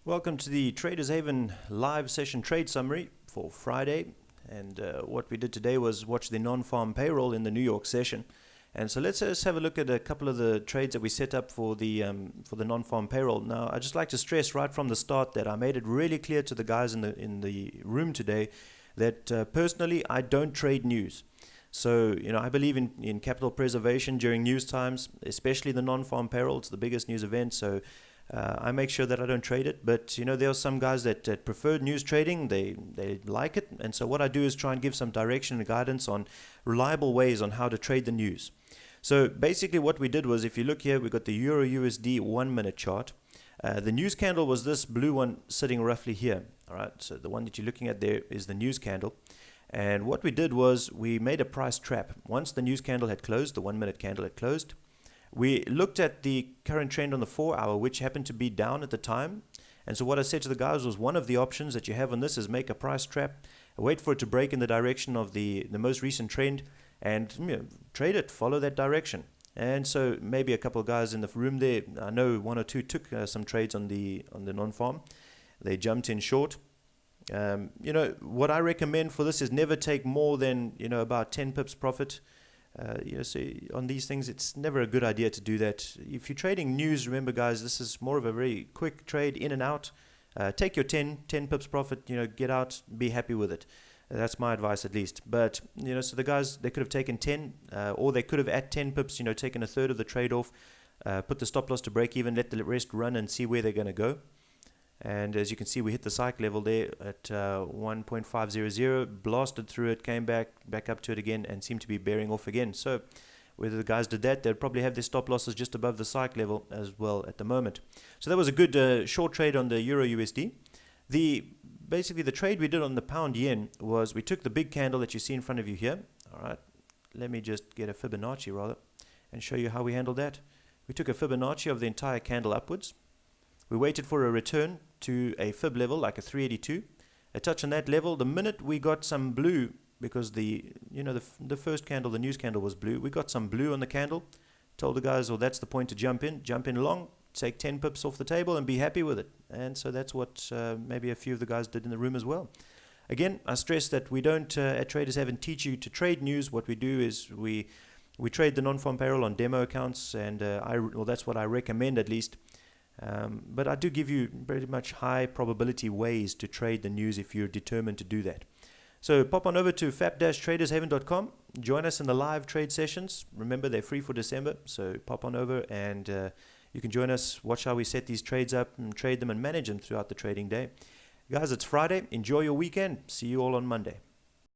Welcome to the Traders Haven live session trade summary for Friday. And what we did today was watch the non-farm payroll in the New York session. And so let's just have a look at a couple of the trades that we set up for the non-farm payroll. Now, I'd just like to stress right from the start that I made it really clear to the guys in the room today that personally I don't trade news. So, I believe in capital preservation during news times, especially the non-farm payroll. It's the biggest news event, so I make sure that I don't trade it. But, there are some guys that prefer news trading. They like it. And so what I do is try and give some direction and guidance on reliable ways on how to trade the news. So basically what we did was, if you look here, we've got the Euro USD 1 minute chart. The news candle was this blue one sitting roughly here. All right, so the one that you're looking at there is the news candle. And what we did was we made a price trap. Once the news candle had closed, the 1 minute candle had closed, we looked at the current trend on the 4 hour, which happened to be down at the time. And so what I said to the guys was, one of the options that you have on this is make a price trap, wait for it to break in the direction of the most recent trend, and trade it, follow that direction. And so maybe a couple of guys in the room there, I know one or two took some trades on the non-farm. They jumped in short. What I recommend for this is never take more than about 10 pips profit. So on these things, it's never a good idea to do that. If you're trading news, remember guys, this is more of a very quick trade, in and out. Take your 10 pips profit, get out, be happy with it. That's my advice at least. But so the guys, they could have taken 10, or they could have at 10 pips, taken a third of the trade off, put the stop loss to break even, let the rest run and see where they're going to go. And as you can see, we hit the cycle level there at 1.500, blasted through it, came back up to it again, and seemed to be bearing off again. So whether the guys did that, they'd probably have their stop losses just above the cycle level as well at the moment. So that was a good short trade on the Euro USD. Basically the trade we did on the pound yen was we took the big candle that you see in front of you here. All right, let me just get a Fibonacci rather and show you how we handled that. We took a Fibonacci of the entire candle upwards. We waited for a return to a fib level like a 382. A touch on that level. The minute we got some blue, because the first candle, the news candle, was blue, we got some blue on the candle. Told the guys, well, that's the point to jump in long, take 10 pips off the table and be happy with it. And so that's what maybe a few of the guys did in the room as well. Again, I stress that we don't at Traders Haven teach you to trade news. What we do is we trade the non-farm payroll on demo accounts, and that's what I recommend at least. But I do give you pretty much high probability ways to trade the news if you're determined to do that. So pop on over to fap-tradershaven.com. Join us in the live trade sessions. Remember, they're free for December, so pop on over and you can join us, watch how we set these trades up and trade them and manage them throughout the trading day. Guys, it's Friday. Enjoy your weekend. See you all on Monday.